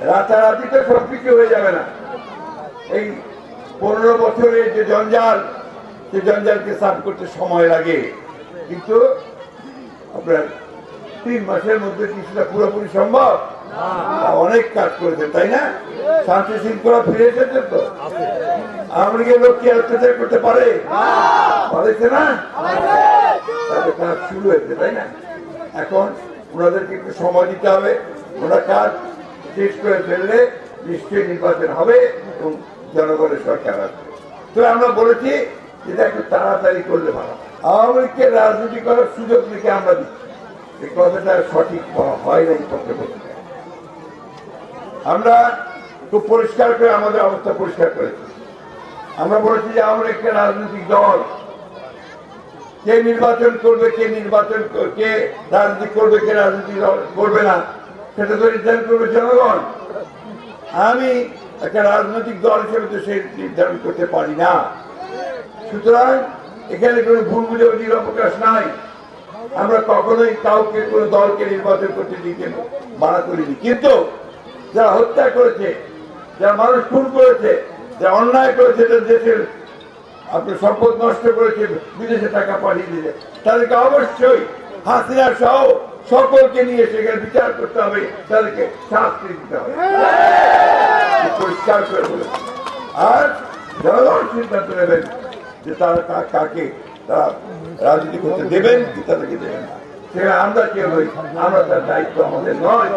রাতারাতি তো সবকিছু হয়ে যাবে না। এই 15 বছরের যে জঞ্জাল, সে জঞ্জালকে সাফ করতে সময় লাগে, কিন্তু আপনার 3 মাসের মধ্যে কিছুটা পুরোপুরি সম্ভব। অনেক কাজ করেছেন, তাই না? শান্তি শৃঙ্খলা ফিরে এসেছে তো। আমেরিকার লোক কি অত্যাচার করতে পারে? পারেছে না? তাদের কাজ শুরু হয়েছে, তাই না? এখন ওনাদেরকে একটু সময় দিতে হবে। ওনারা কাজ শেষ করে ফেললে নিশ্চয়ই নির্বাচন হবে এবং জনগণের সরকার আসবে। তো আমরা বলেছি যেটা একটু তাড়াতাড়ি করলে ভালো। আওয়ামী লীগকে রাজনীতি করার সুযোগ দিকে আমরা দিচ্ছি, এই কথাটা সঠিক হয় নাই পক্ষে পক্ষে। আমরা খুব পরিষ্কার করে আমাদের অবস্থা পরিষ্কার করেছি। আমরা বলেছি যে আওয়ামী লীগকে রাজনৈতিক দল, কে নির্বাচন করবে, কে রাজনীতি করবে, কে রাজনীতি করবে না, সেটা তো নির্ধারণ করবে জনগণ। আমি একটা রাজনৈতিক দল হিসেবে তো সে নির্ধারণ করতে পারি না। সুতরাং এখানে কোনো ভুল বুঝাবুঝির অবকাশ নাই। আমরা কখনোই কাউকে কোনো দলকে নির্বাচন করতে দিতে মানা করিনি, কিন্তু যারা হত্যা করেছে, যারা মানুষ খুন করেছে, যারা অন্যায় করেছে, দেশের আপনার সম্পদ নষ্ট করেছে, বিদেশে টাকা পাঠিয়ে দিয়েছে, তাদেরকে অবশ্যই হাসিনা সহ সকলকে নিয়ে সেখানে বিচার করতে হবে, তাদেরকে শাস্তি দিতে হবে, পরিষ্কার করে বলে। আর জনগণ সিদ্ধান্ত নেবেন যে তারা কাকে তারা রাজনীতি করতে দেবেন কি তাদেরকে দেবেন না। সেখানে আমরা কেউ নই, আমরা তার দায়িত্ব আমাদের নয়।